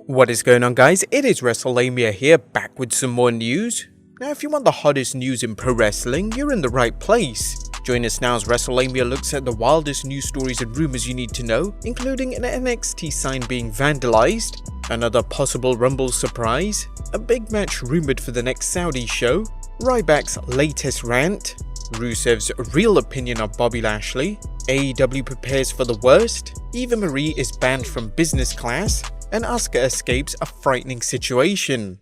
What is going on, guys? It is Wrestlelamia here, back with some more news. Now, if you want the hottest news in pro wrestling, you're in the right place. Join us now as Wrestlelamia looks at the wildest news stories and rumors you need to know, including an NXT sign being vandalized, another possible Rumble surprise, a big match rumored for the next Saudi show, Ryback's latest rant, Rusev's real opinion of Bobby Lashley, AEW prepares for the worst, Eva Marie is banned from business class, and Asuka escapes a frightening situation.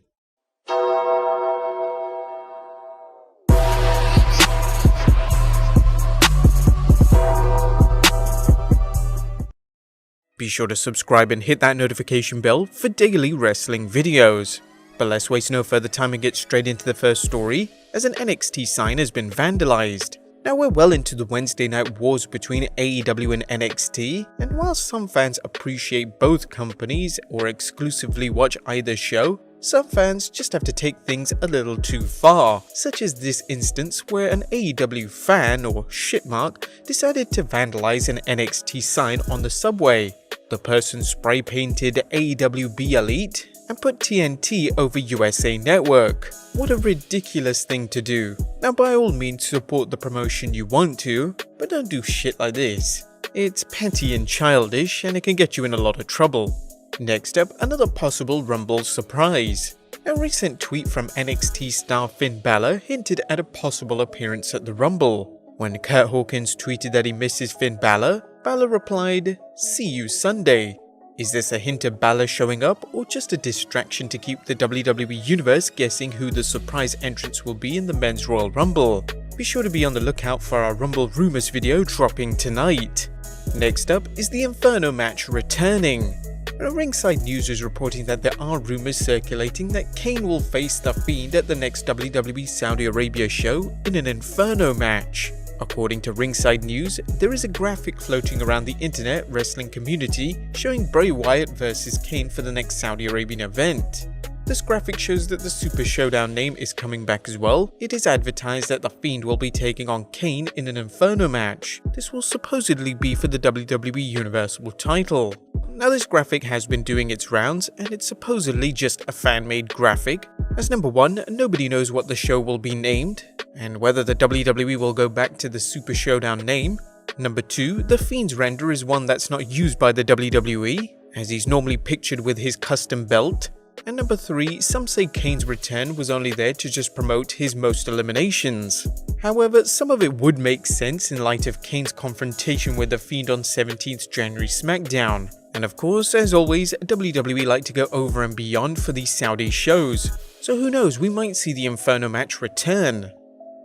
Be sure to subscribe and hit that notification bell for daily wrestling videos. But let's waste no further time and get straight into the first story, as an NXT sign has been vandalized. Now, we're well into the Wednesday night wars between AEW and NXT, and while some fans appreciate both companies or exclusively watch either show, some fans just have to take things a little too far, such as this instance where an AEW fan or shitmark decided to vandalize an NXT sign on the subway. The person spray painted AEW Be Elite and put TNT over USA Network. What a ridiculous thing to do. Now, by all means support the promotion you want to, but don't do shit like this. It's petty and childish, and it can get you in a lot of trouble. Next up, another possible Rumble surprise. A recent tweet from NXT star Finn Balor hinted at a possible appearance at the Rumble. When Kurt Hawkins tweeted that he misses Finn Balor, Balor replied, "See you Sunday." Is this a hint of Balor showing up, or just a distraction to keep the WWE Universe guessing who the surprise entrance will be in the Men's Royal Rumble? Be sure to be on the lookout for our Rumble Rumors video dropping tonight. Next up is the Inferno match returning. Ringside News is reporting that there are rumors circulating that Kane will face The Fiend at the next WWE Saudi Arabia show in an Inferno match. According to Ringside News, there is a graphic floating around the internet wrestling community showing Bray Wyatt vs Kane for the next Saudi Arabian event. This graphic shows that the Super Showdown name is coming back as well. It is advertised that The Fiend will be taking on Kane in an Inferno match. This will supposedly be for the WWE Universal title. Now, this graphic has been doing its rounds, and it's supposedly just a fan-made graphic, as number one, nobody knows what the show will be named, and whether the WWE will go back to the Super Showdown name. Number two, the Fiend's render is one that's not used by the WWE, as he's normally pictured with his custom belt. And number three, some say Kane's return was only there to just promote his most eliminations. However, some of it would make sense in light of Kane's confrontation with The Fiend on 17th January SmackDown. And of course, as always, WWE like to go over and beyond for these Saudi shows. So who knows, we might see the Inferno match return.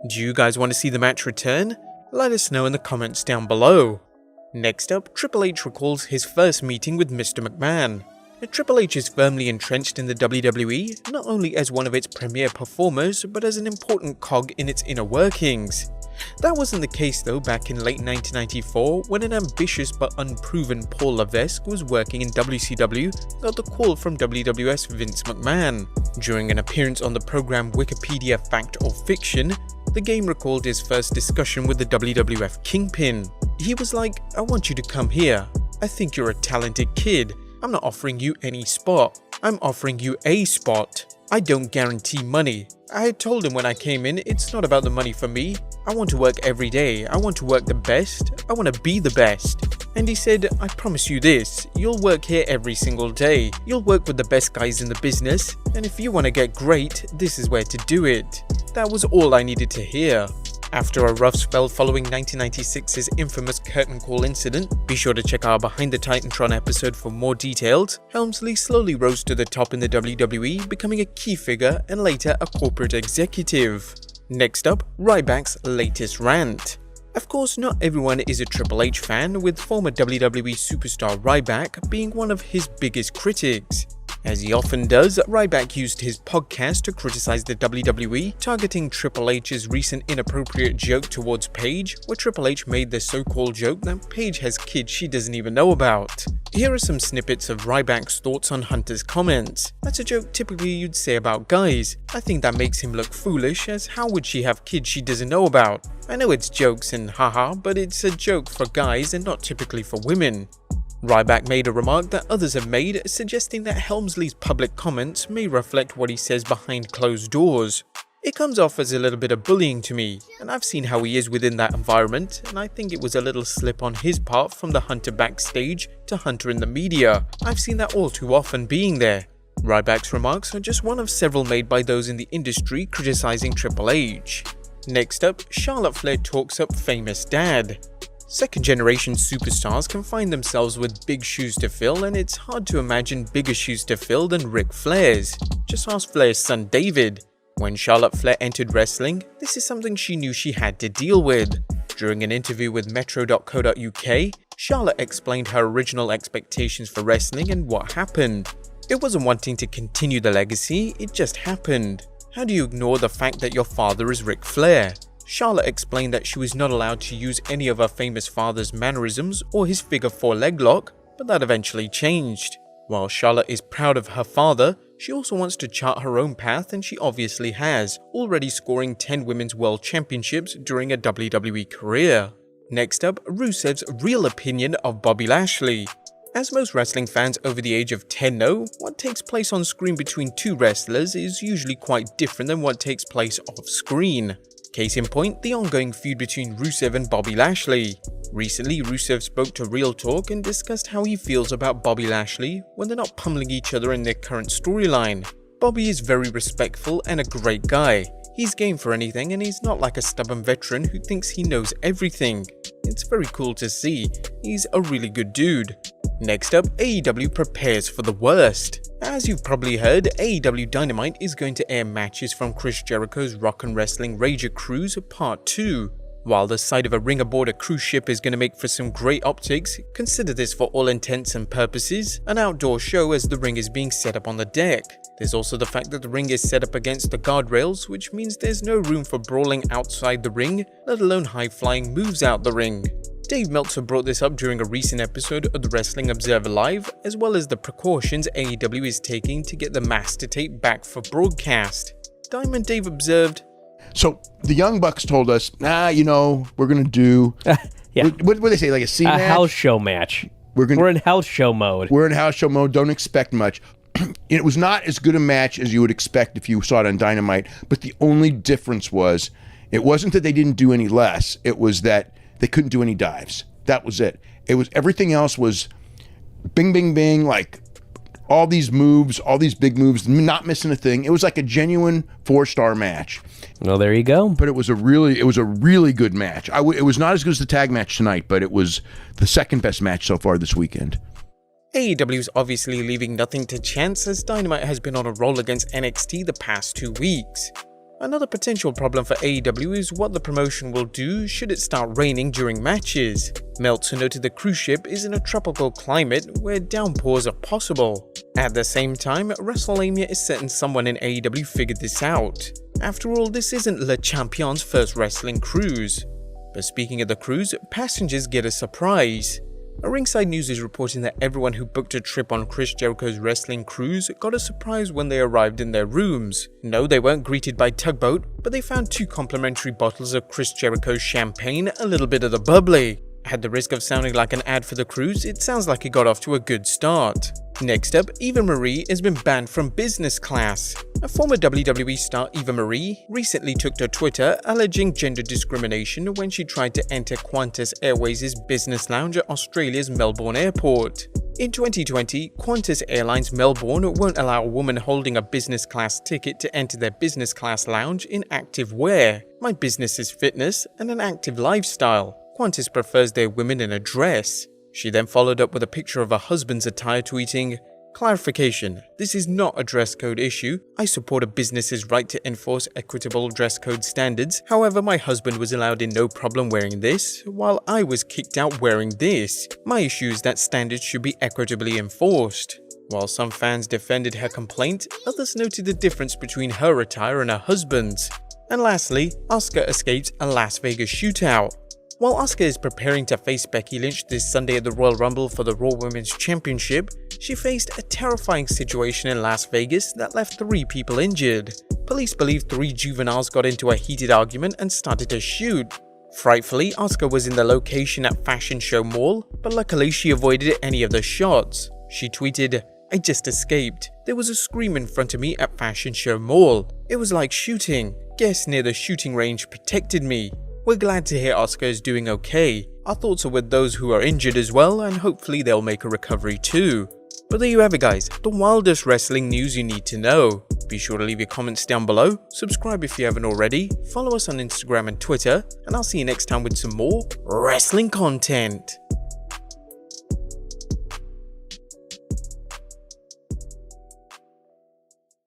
Do you guys want to see the match return? Let us know in the comments down below. Next up, Triple H recalls his first meeting with Mr. McMahon. Triple H is firmly entrenched in the WWE, not only as one of its premier performers, but as an important cog in its inner workings. That wasn't the case though back in late 1994, when an ambitious but unproven Paul Levesque was working in WCW, got the call from WWS Vince McMahon. During an appearance on the program Wikipedia Fact or Fiction, the game recalled his first discussion with the WWF Kingpin. He was like, "I want you to come here. I think you're a talented kid. I'm not offering you any spot. I'm offering you a spot. I don't guarantee money." I had told him when I came in, it's not about the money for me. I want to work every day. I want to work the best. I want to be the best. And he said, "I promise you this, you'll work here every single day. You'll work with the best guys in the business. And if you want to get great, this is where to do it." That was all I needed to hear. After a rough spell following 1996's infamous curtain call incident, be sure to check our Behind the Titantron episode for more details. Helmsley slowly rose to the top in the WWE, becoming a key figure and later a corporate executive. Next up, Ryback's latest rant. Of course, not everyone is a Triple H fan, with former WWE superstar Ryback being one of his biggest critics. As he often does, Ryback used his podcast to criticize the WWE, targeting Triple H's recent inappropriate joke towards Paige, where Triple H made the so-called joke that Paige has kids she doesn't even know about. Here are some snippets of Ryback's thoughts on Hunter's comments. "That's a joke typically you'd say about guys. I think that makes him look foolish, as how would she have kids she doesn't know about? I know it's jokes and haha, but it's a joke for guys and not typically for women. Ryback made a remark that others have made, suggesting that Helmsley's public comments may reflect what he says behind closed doors. It comes off as a little bit of bullying to me, and I've seen how he is within that environment, and I think it was a little slip on his part from the Hunter backstage to Hunter in the media. I've seen that all too often being there. Ryback's remarks are just one of several made by those in the industry criticizing Triple H. Next up, Charlotte Flair talks up famous dad. Second-generation superstars can find themselves with big shoes to fill, and it's hard to imagine bigger shoes to fill than Ric Flair's. Just ask Flair's son David. When Charlotte Flair entered wrestling, this is something she knew she had to deal with. During an interview with Metro.co.uk, Charlotte explained her original expectations for wrestling and what happened. It wasn't wanting to continue the legacy, it just happened. How do you ignore the fact that your father is Ric Flair? Charlotte explained that she was not allowed to use any of her famous father's mannerisms or his figure 4 leg lock, but that eventually changed. While Charlotte is proud of her father, she also wants to chart her own path, and she obviously has, already scoring 10 Women's World Championships during a WWE career. Next up, Rusev's real opinion of Bobby Lashley. As most wrestling fans over the age of 10 know, what takes place on screen between two wrestlers is usually quite different than what takes place off screen. Case in point, the ongoing feud between Rusev and Bobby Lashley. Recently, Rusev spoke to Real Talk and discussed how he feels about Bobby Lashley when they're not pummeling each other in their current storyline. Bobby is very respectful and a great guy. He's game for anything, and he's not like a stubborn veteran who thinks he knows everything. It's very cool to see. He's a really good dude. Next up, AEW prepares for the worst. As you've probably heard, AEW Dynamite is going to air matches from Chris Jericho's Rock and Wrestling Rager Cruise Part 2. While the sight of a ring aboard a cruise ship is going to make for some great optics, consider this for all intents and purposes an outdoor show as the ring is being set up on the deck. There's also the fact that the ring is set up against the guardrails, which means there's no room for brawling outside the ring, let alone high-flying moves out the ring. Dave Meltzer brought this up during a recent episode of the Wrestling Observer Live, as well as the precautions AEW is taking to get the master tape back for broadcast. Diamond Dave observed, "So the Young Bucks told us, we're going to do, what do they say, like a C match? A house show match. We're in house show mode. We're in house show mode, don't expect much." It was not as good a match as you would expect if you saw it on Dynamite, but the only difference was, it wasn't that they didn't do any less, it was that they couldn't do any dives. That was it. It was, everything else was bing, bing, bing, like all these moves, all these big moves, not missing a thing. It was like a genuine 4-star match. Well, there you go. But it was a really good match. It was not as good as the tag match tonight, but it was the second best match so far this weekend. AEW is obviously leaving nothing to chance, as Dynamite has been on a roll against NXT the past 2 weeks. Another potential problem for AEW is what the promotion will do should it start raining during matches. Meltzer noted the cruise ship is in a tropical climate where downpours are possible. At the same time, Wrestlelamia is set and someone in AEW figured this out. After all, this isn't Le Champion's first wrestling cruise. But speaking of the cruise, passengers get a surprise. A Ringside News is reporting that everyone who booked a trip on Chris Jericho's wrestling cruise got a surprise when they arrived in their rooms. No, they weren't greeted by tugboat, but they found 2 complimentary bottles of Chris Jericho's champagne, a little bit of the bubbly. At the risk of sounding like an ad for the cruise, it sounds like it got off to a good start. Next up, Eva Marie has been banned from business class. A former WWE star, Eva Marie, recently took to Twitter alleging gender discrimination when she tried to enter Qantas Airways' business lounge at Australia's Melbourne airport. In 2020, Qantas Airlines Melbourne won't allow a woman holding a business class ticket to enter their business class lounge in active wear. My business is fitness and an active lifestyle. Qantas prefers their women in a dress. She then followed up with a picture of her husband's attire, tweeting, "Clarification, this is not a dress code issue. I support a business's right to enforce equitable dress code standards. However, my husband was allowed in no problem wearing this, while I was kicked out wearing this. My issue is that standards should be equitably enforced." While some fans defended her complaint, others noted the difference between her attire and her husband's. And lastly, Asuka escapes a Las Vegas shootout. While Asuka is preparing to face Becky Lynch this Sunday at the Royal Rumble for the Raw Women's Championship, she faced a terrifying situation in Las Vegas that left 3 people injured. Police believe 3 juveniles got into a heated argument and started to shoot. Frightfully, Asuka was in the location at Fashion Show Mall, but luckily she avoided any of the shots. She tweeted, "I just escaped. There was a scream in front of me at Fashion Show Mall. It was like shooting. Guests near the shooting range protected me. We're glad to hear Asuka is doing okay. Our thoughts are with those who are injured as well, and hopefully they'll make a recovery too." But there you have it guys, the wildest wrestling news you need to know. Be sure to leave your comments down below, subscribe if you haven't already, follow us on Instagram and Twitter, and I'll see you next time with some more wrestling content.